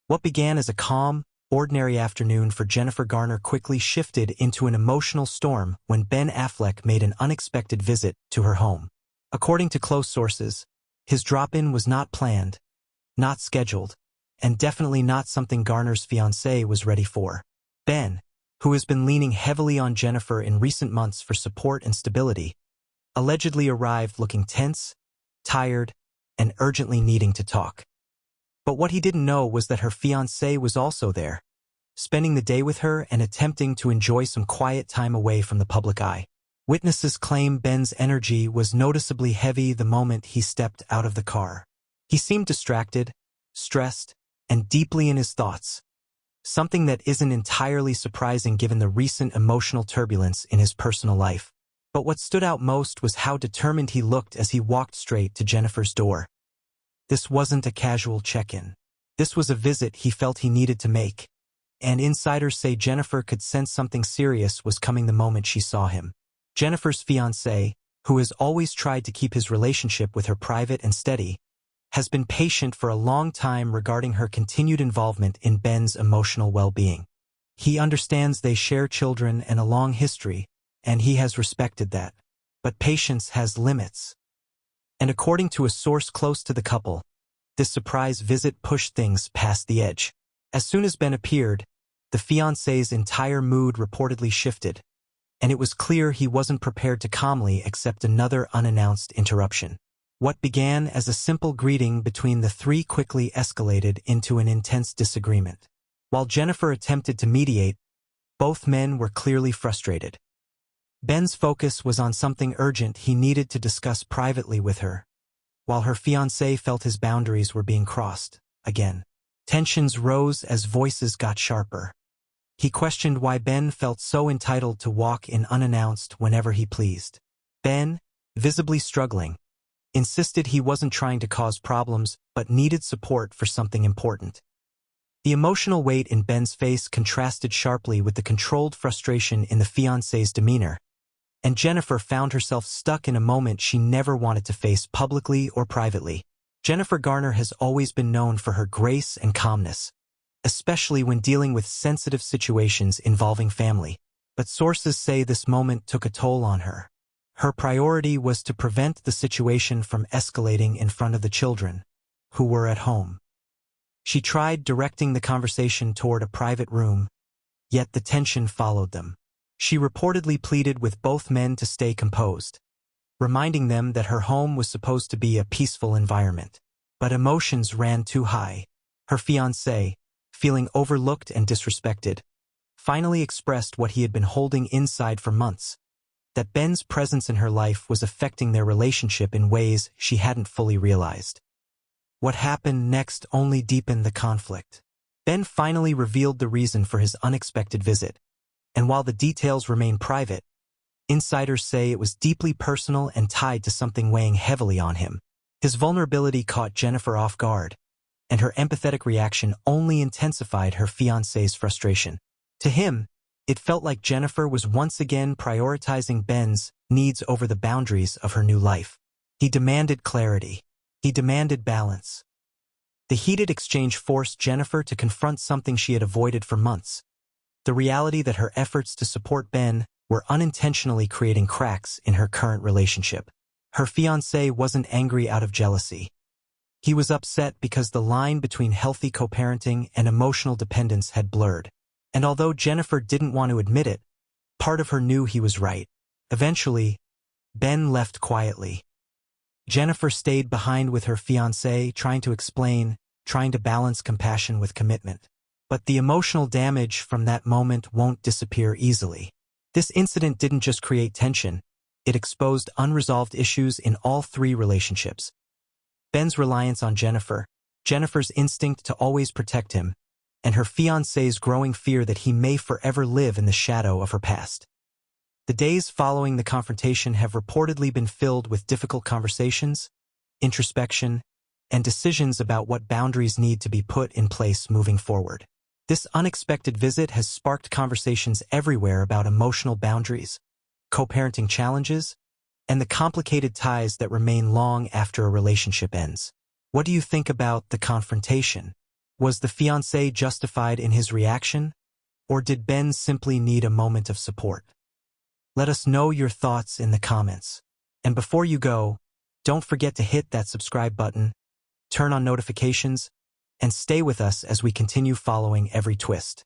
What began as a calm, ordinary afternoon for Jennifer Garner quickly shifted into an emotional storm when Ben Affleck made an unexpected visit to her home. According to close sources, his drop-in was not planned, not scheduled, and definitely not something Garner's fiancé was ready for. Ben, who has been leaning heavily on Jennifer in recent months for support and stability, allegedly arrived looking tense, tired, and urgently needing to talk. But what he didn't know was that her fiancé was also there, spending the day with her and attempting to enjoy some quiet time away from the public eye. Witnesses claim Ben's energy was noticeably heavy the moment he stepped out of the car. He seemed distracted, stressed, and deeply in his thoughts, something that isn't entirely surprising given the recent emotional turbulence in his personal life. But what stood out most was how determined he looked as he walked straight to Jennifer's door. This wasn't a casual check-in. This was a visit he felt he needed to make, and insiders say Jennifer could sense something serious was coming the moment she saw him. Jennifer's fiancé, who has always tried to keep his relationship with her private and steady, has been patient for a long time regarding her continued involvement in Ben's emotional well-being. He understands they share children and a long history, and he has respected that. But patience has limits. And according to a source close to the couple, this surprise visit pushed things past the edge. As soon as Ben appeared, the fiancé's entire mood reportedly shifted, and it was clear he wasn't prepared to calmly accept another unannounced interruption. What began as a simple greeting between the three quickly escalated into an intense disagreement. While Jennifer attempted to mediate, both men were clearly frustrated. Ben's focus was on something urgent he needed to discuss privately with her, while her fiancé felt his boundaries were being crossed, again. Tensions rose as voices got sharper. He questioned why Ben felt so entitled to walk in unannounced whenever he pleased. Ben, visibly struggling, insisted he wasn't trying to cause problems but needed support for something important. The emotional weight in Ben's face contrasted sharply with the controlled frustration in the fiancé's demeanor, and Jennifer found herself stuck in a moment she never wanted to face publicly or privately. Jennifer Garner has always been known for her grace and calmness, especially when dealing with sensitive situations involving family. But sources say this moment took a toll on her. Her priority was to prevent the situation from escalating in front of the children, who were at home. She tried directing the conversation toward a private room, yet the tension followed them. She reportedly pleaded with both men to stay composed, reminding them that her home was supposed to be a peaceful environment. But emotions ran too high. Her fiancé, feeling overlooked and disrespected, finally expressed what he had been holding inside for months, that Ben's presence in her life was affecting their relationship in ways she hadn't fully realized. What happened next only deepened the conflict. Ben finally revealed the reason for his unexpected visit, and while the details remain private, insiders say it was deeply personal and tied to something weighing heavily on him. His vulnerability caught Jennifer off guard, and her empathetic reaction only intensified her fiancé's frustration. To him, it felt like Jennifer was once again prioritizing Ben's needs over the boundaries of her new life. He demanded clarity. He demanded balance. The heated exchange forced Jennifer to confront something she had avoided for months: the reality that her efforts to support Ben were unintentionally creating cracks in her current relationship. Her fiancé wasn't angry out of jealousy. He was upset because the line between healthy co-parenting and emotional dependence had blurred. And although Jennifer didn't want to admit it, part of her knew he was right. Eventually, Ben left quietly. Jennifer stayed behind with her fiancé, trying to explain, trying to balance compassion with commitment. But the emotional damage from that moment won't disappear easily. This incident didn't just create tension, it exposed unresolved issues in all three relationships. Ben's reliance on Jennifer, Jennifer's instinct to always protect him, and her fiancé's growing fear that he may forever live in the shadow of her past. The days following the confrontation have reportedly been filled with difficult conversations, introspection, and decisions about what boundaries need to be put in place moving forward. This unexpected visit has sparked conversations everywhere about emotional boundaries, co-parenting challenges, and the complicated ties that remain long after a relationship ends. What do you think about the confrontation? Was the fiancé justified in his reaction, or did Ben simply need a moment of support? Let us know your thoughts in the comments. And before you go, don't forget to hit that subscribe button, turn on notifications, and stay with us as we continue following every twist.